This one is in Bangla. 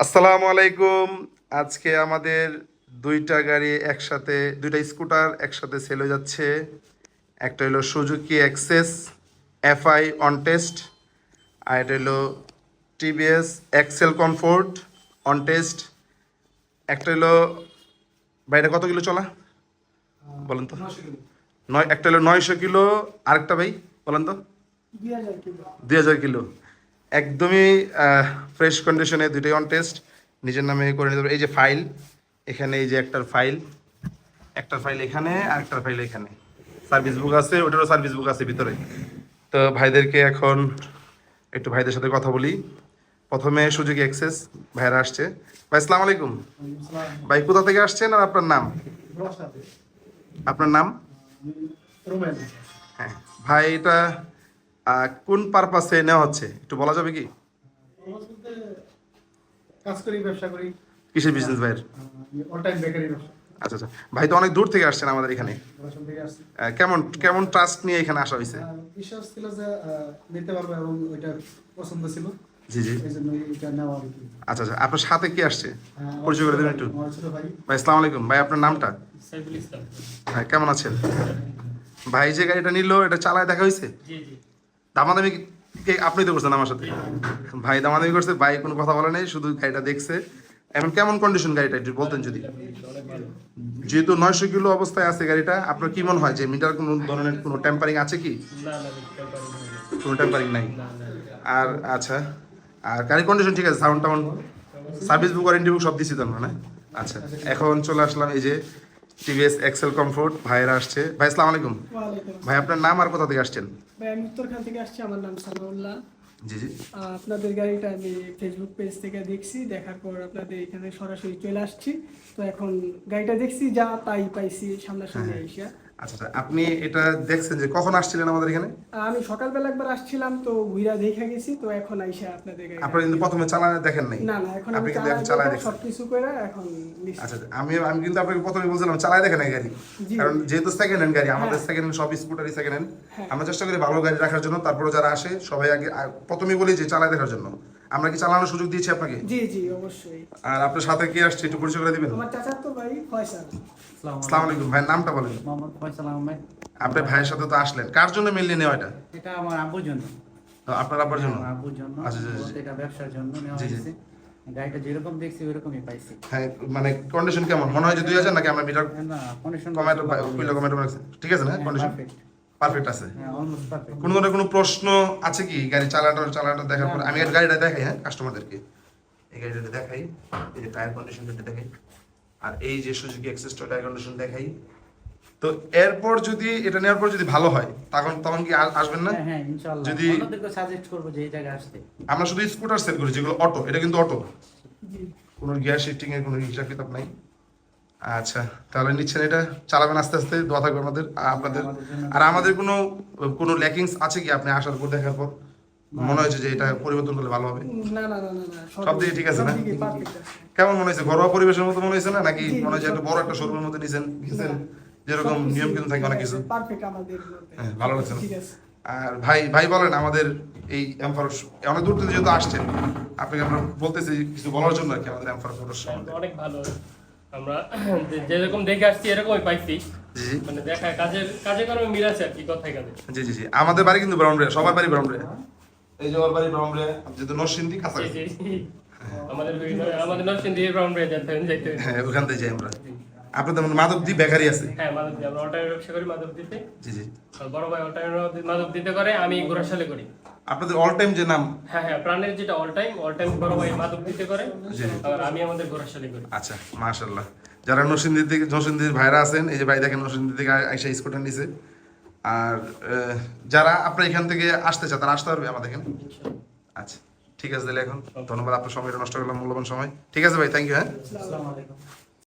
আসসালামু আলাইকুম। আজকে আমাদের দুইটা গাড়ি একসাথে, দুইটা স্কুটার একসাথে সেল হয়ে যাচ্ছে। একটা হলো Suzuki Access FI on test, আর এটা হলো TVS XL comfort on test. একটা হলো, ভাইটা কত কিলো চলা বলেন তো? একটা হলো 900 কিলো, আরেকটা ভাই বলেন তো? 2000 কিলো। একদমই ফ্রেশ কন্ডিশনে, দুটোই অন টেস্ট, নিজের নামে করে নিতে পারবে। এই যে ফাইল এখানে, এই যে একটার ফাইল এখানে, আর একটার ফাইল এখানে, সার্ভিস বুক আছে, ওটারও সার্ভিস বুক আছে ভিতরে। তো ভাইদেরকে এখন একটু ভাইদের সাথে কথা বলি। প্রথমে সুজুকি এক্সেস ভাইরা আসছে। ভাই আসসালামু আলাইকুম। ভাই কোথা থেকে আসছেন আর আপনার নাম? আপনার নাম? হ্যাঁ ভাই, এটা কোন পারপাসে নেওয়া হচ্ছে একটু বলা যাবে কি? কাজ করি, ব্যবসা করি। কিসের বিজনেস ভাইয়ের? অল টাইম বেকারি ব্যবসা। আচ্ছা আচ্ছা, ভাই তো অনেক দূর থেকে আসছেন আমাদের এখানে। পড়াশোনা থেকে আসছি। কেমন কেমন ট্রাস্ট নিয়ে এখানে আসা হয়েছে? বিশ্বাস ছিল যে নিতে পারবো এবং ওইটা পছন্দ ছিল, জি জি। এই জন্য এটা নেওয়া আর কি। আচ্ছা আচ্ছা, আপনার সাথে কি আসছে আমার পরিচয় করে দেবেন একটু? আমার ছোট ভাই ভাই আসসালামু আলাইকুম। ভাই আপনার নামটা? সাইফুল ইসলাম। ভাই কেমন আছেন? ভাই যে গাড়িটা নিল, এটা চালায় দেখা হয়েছে? জি জি। দামাদামি আপনি তো করছেন আমার সাথে? ভাই দামাদামি করছে, ভাই কোনো কথা বলে নাই, শুধু গাড়িটা দেখছে। এখন কেমন কন্ডিশন গাড়িটা একটু বলতেন যদি। অনেক ভালো। যেহেতু 900 কিলো অবস্থায় আছে গাড়িটা, আপনার কি মনে হয় যে মিটার কোনো ধরনের কোনো টেম্পারিং আছে কি? না না, দেখতে পারি না। কোনো টেম্পারিং নাই। না না। আর আচ্ছা, আর গাড়ির কন্ডিশন ঠিক আছে, সাউন্ড টাউন্ড, সার্ভিস বুক ওয়ারেন্টি বুক সব দিছি তো না? আচ্ছা, এখন চলে আসলাম এই যে টিভিএস এক্সেল কমফোর্ট ভাইয়েরা আসছে। ভাই আসসালামু আলাইকুম। ওয়ালাইকুম ভাই আপনার নাম আর কোথা থেকে আসছেন? ভাই আমি উত্তরখান থেকে আসছি, আমার নাম সানাউল্লাহ। জি জি। আপনাদের গাড়িটা আমি ফেসবুক পেজ থেকে দেখছি, দেখার পর আপনাদের এখানে সরাসরি চলে আসছি। তো এখন গাড়িটা দেখছি, যা তাই পাইছি সামনাসামনি আইসা। আচ্ছা আচ্ছা, আপনি এটা দেখছেন যে কখন আসছিলেন আমাদের এখানে? আমি সকালবেলা একবার আসছিলাম, তো ঘুরা দেখে গেছি, তো এখন আইসা আপনাদের গাড়ি। আপনারা কিন্তু প্রথমে চালানো দেখেন নাই? না না, এখন আপনি আমি কিন্তু এখন চালায় চালাই দেখছেন। সবকিছু করে এখন নিচ্ছি। আচ্ছা আচ্ছা, আমি আমি কিন্তু আপনাকে প্রথমে বলছিলাম চালায় দেখেন এই গাড়ি, জি। কারণ যেহেতু সেকেন্ড হ্যান্ড গাড়ি, আমাদের হ্যাঁ। সেকেন্ড হ্যান্ড সব স্কুটারই সেকেন্ড হ্যান্ড। হ্যাঁ। আমরা চেষ্টা করি ভালো গাড়ি রাখার জন্য, তারপরে যারা আসে সবাই আগে প্রথমেই বলি যে চালায় দেখার জন্য। আমরা কি চালানোর সুযোগ দিয়েছি আপনাকে? জি জি অবশ্যই। আর আপনার সাথে কি আসছে একটু পরিচয় করে দিবেন? আমার চাচাতো ভাই ফয়সাল। আসসালামু আলাইকুম। ভাইয়ের নামটা বলেন। মোহাম্মদ ফয়সাল আহমেদ। আপনার ভাইয়ের সাথে তো আসলেন, কার জন্য মেনলি নেওয়া এটা? এটা আমার আব্বুর জন্য। আপনার আব্বার জন্য? আমার আব্বুর জন্য। আচ্ছা, জি, জি। বলতে এটা ব্যবসার জন্য নেওয়া জি, জি। হয়েছে। গাড়িটা যেরকম দেখছি ওইরকমই পাইছি। হ্যাঁ, মানে কন্ডিশন কেমন মনে হয় যে 2000 নাকি আমরা মিটার না, কন্ডিশন কমাটো কইলো কমাটো ঠিক আছে না? Condition perfect. পারফেক্ট আছে। হ্যাঁ, অলমোস্ট পারফেক্ট। কোনো ধরনের কোনো প্রশ্ন আছে কি গাড়ি চালানোটা দেখার পর? আমি এই গাড়িটা দেখাই, হ্যাঁ, কাস্টমারদেরকে এই গাড়িটা দেখাই, এই যে টায়ার কন্ডিশনটা দেখাই, আর এই যে সুজুকি এক্সেস টায়ার কন্ডিশন দেখাই। তো এরপর যদি এটা নেওয়ার পর যদি ভালো হয়, তখন তখন কি আসবেন না? হ্যাঁ, হ্যাঁ, ইনশাআল্লাহ। যদি অন্যদেরকে সাজেস্ট করব যে এই জায়গায় আসতে। আমরা শুধু স্কুটার সেল করি যেগুলো অটো, এটা কিন্তু অটো, জি। কোনো গিয়ার শিফটিং এর কোনো হিসাব কিতাব নাই। আচ্ছা, তাহলে নিচ্ছেন, এটা চালাবেন আস্তে আস্তে, দোয়া থাকবে আমাদের আপনাদের। আমাদের জন্য। আর আমাদের কোনো কোনো ল্যাকিংস আছে কি আপনি আসার পর দেখার পর মনে হয়েছে যে এটা পরিবর্তন করলে ভালো হবে? না না না না না, সব দিকে ঠিক আছে না? পারফেক্ট আছে। কেমন মনে হয়েছে? ঘরোয়া পরিবেশের মতো মনে হয়েছে না, নাকি জি, মনে হচ্ছে একটা বড় একটা শোরুমের মধ্যে গেছেন যেরকম সবকিছু নিয়ম কিন্তু থাকে অনেক কিছু? পারফেক্ট আমাদের মধ্যে। হ্যাঁ, ভালো লাগছে না? ঠিক আছে। আর ভাই ভাই বলেন, আমাদের এই এমফারস অনেক দূর থেকে যেহেতু আসছেন, আপনাকে আমরা বলতেছি কিছু বলার জন্য আর কি আমাদের এমফারস সম্বন্ধে। অনেক ভালো। আমরা যেরকম দেখে আসছি এরকমই পাইছি। জি জি। মানে দেখা কাজে কর্মে মিল আছে আর কি, কথায় কাজে। জি জি জি, আমাদের বাড়ি কিন্তু ব্রাউনবাড়িয়া, সবার বাড়ি ব্রাউনবাড়িয়া। এই যে ওর বাড়ি ব্রাউনবাড়িয়া, যেহেতু নরসিংদী জি কাছাকাছি। জি। আমাদের নরসিংদী ব্রাউন ব্রিজ যাইতে হবে। হ্যাঁ, ওখান থেকে যাই আমরা। আপনাদের মাধবদী বেকারি আছে? হ্যাঁ, মাধবদী। আমরা অল্টার ব্যবসা করি মাধবদীতে। জি জি। আর বড় ভাই অল্টার মাধবদীতে করে, আমি ঘোড়াশালে করি। আপনাদের অল টাইম যে নাম? হ্যাঁ হ্যাঁ, প্রাণের যেটা অল টাইম বড় ভাই মাধবদীতে করে, জি। আর আমি আমাদের ঘোড়াশালে করি। আচ্ছা, মাশাআল্লাহ। যারা নরসিংদীর ভাইরা আছেন, এই যে ভাই দেখেন নরসিংদী থেকে আইসা স্কুটার নিছে। আর যারা আপনার এখান থেকে আসতে চায় তারা আসতে পারবে আমাদের এখানে? আচ্ছা, ঠিক আছে তাহলে। এখন ধন্যবাদ, আপনার সময়টা নষ্ট করলাম, মূল্যবান সময়। ঠিক আছে ভাই, থ্যাংক ইউ। হ্যাঁ, আসসালামু আলাইকুম।